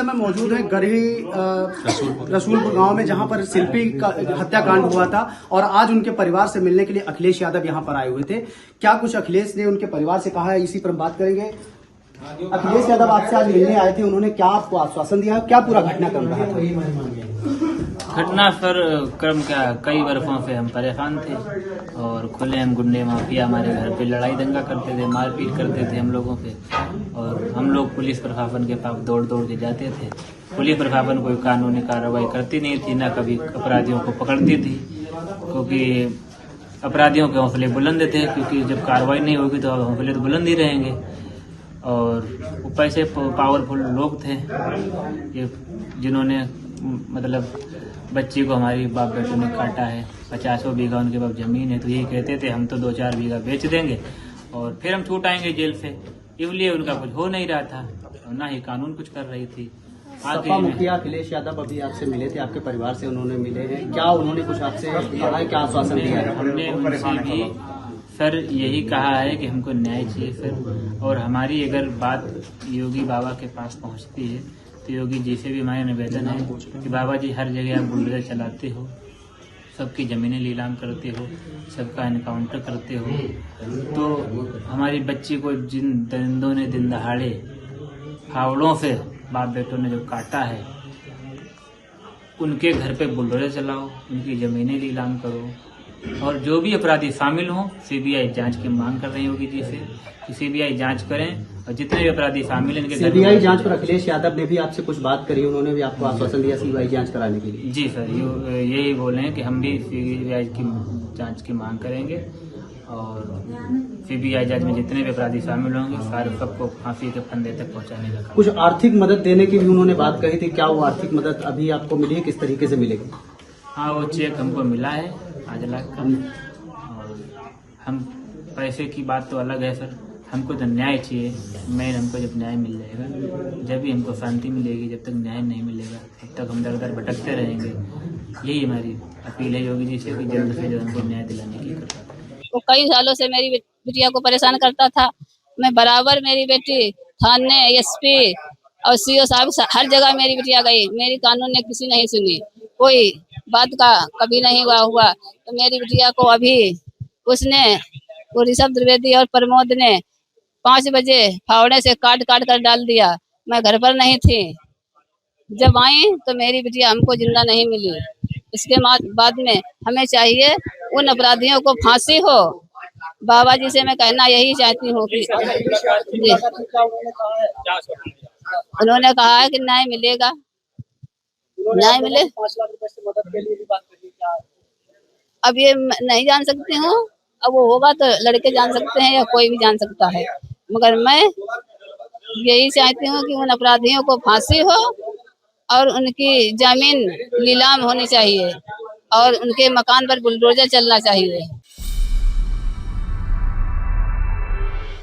समय मौजूद हैं गरही रसूलपुर गांव में, जहां पर शिल्पी का हत्याकांड हुआ था और आज उनके परिवार से मिलने के लिए अखिलेश यादव यहां पर आए हुए थे। क्या कुछ अखिलेश ने उनके परिवार से कहा है, इसी पर हम बात करेंगे। अखिलेश यादव आपसे आज मिलने आए थे, उन्होंने क्या आपको आश्वासन दिया, क्या पूरा घटनाक्रम रहा था? घटना पर क्रम क्या, कई वर्षों से हम परेशान थे और खुलेआम गुंडे माफिया हमारे घर पे लड़ाई दंगा करते थे, मारपीट करते थे हम लोगों पे, और हम लोग पुलिस प्रशासन के पास दौड़ दौड़ के जाते थे। पुलिस प्रशासन कोई कानूनी कार्रवाई करती नहीं थी, ना कभी अपराधियों को पकड़ती थी, क्योंकि अपराधियों के हौसले बुलंद थे, क्योंकि जब कार्रवाई नहीं होगी तो हौसले तो बुलंद ही रहेंगे। और ऊपर से पावरफुल लोग थे ये, जिन्होंने मतलब बच्ची को हमारी बाप बेटों ने काटा है। 50 बीघा उनके पास जमीन है, तो यही कहते थे हम तो 2-4 बीघा बेच देंगे और फिर हम छूट आएंगे जेल से। इसलिए उनका कुछ हो नहीं रहा था और ना ही कानून कुछ कर रही थी। सपा मुखिया अखिलेश यादव अभी आपसे मिले थे, आपके परिवार से उन्होंने मिले हैं, क्या उन्होंने कुछ आपसे कहा है, क्या आश्वासन दिया है? हमने उनसे भी सर यही कहा है कि हमको न्याय चाहिए सर, और हमारी अगर बात योगी बाबा के पास पहुंचती है तो योगी जी से भी हमारा निवेदन है कि बाबा जी हर जगह आप बुलडोजर चलाते हो, सबकी ज़मीनें नीलाम करते हो, सबका एनकाउंटर करते हो, तो हमारी बच्ची को जिन दरिंदों ने दिन दहाड़े फावड़ों से बाप बेटों ने जो काटा है, उनके घर पे बुलडोजर चलाओ, उनकी ज़मीनें नीलाम करो, और जो भी अपराधी शामिल हों सीबीआई जांच की मांग कर रही होगी जी से कि सीबीआई जांच करें, और जितने भी अपराधी शामिल हैं इनके सीबीआई जांच पर अखिलेश यादव ने भी आपसे कुछ बात करी, उन्होंने भी आपको आश्वासन दिया सीबीआई जांच कराने के लिए? जी सर, यही बोले हैं कि हम भी सीबीआई की जांच की मांग करेंगे, और सीबीआई जांच में जितने भी अपराधी शामिल होंगे सारे सबको फांसी के फंदे तक पहुंचाने का काम। कुछ आर्थिक मदद देने की भी उन्होंने बात कही थी, क्या वो आर्थिक मदद अभी आपको मिली है, किस तरीके से मिलेगी? हाँ, वो चेक हमको मिला है 5 लाख का, और हम पैसे की बात तो अलग है सर, हमको तो न्याय चाहिए। हमको जब न्याय मिल जाएगा, जब भी हमको शांति मिलेगी, जब तक न्याय नहीं मिलेगा तब तक हम दर दर भटकते रहेंगे। यही हमारी अपील है योगी जी से कि जल्द से जल्द हमको न्याय दिलाने की कृपा करें। वो कई सालों से मेरी बिटिया को परेशान करता था, मैं बराबर मेरी बेटी थाने, एसपी और सीओ साहब हर जगह मेरी बिटिया गई, मेरी कानून ने किसी नहीं सुनी, कोई बात का कभी नहीं हुआ। तो मेरी बिटिया को अभी उसने, वो ऋषभ द्विवेदी और प्रमोद ने 5 बजे फावड़े से काट काट कर डाल दिया। मैं घर पर नहीं थी, जब आई तो मेरी बिटिया हमको जिंदा नहीं मिली। इसके बाद में हमें चाहिए उन अपराधियों को फांसी हो। बाबा जी से मैं कहना यही चाहती हूँ कि उन्होंने कहा है कि न्याय मिलेगा, न्याय मिले। अब ये नहीं जान सकती हूँ, अब वो होगा तो लड़के जान सकते हैं या कोई भी जान सकता है, मगर मैं यही चाहती हूँ कि उन अपराधियों को फांसी हो और उनकी जमीन नीलाम होनी चाहिए और उनके मकान पर बुलडोजर चलना चाहिए।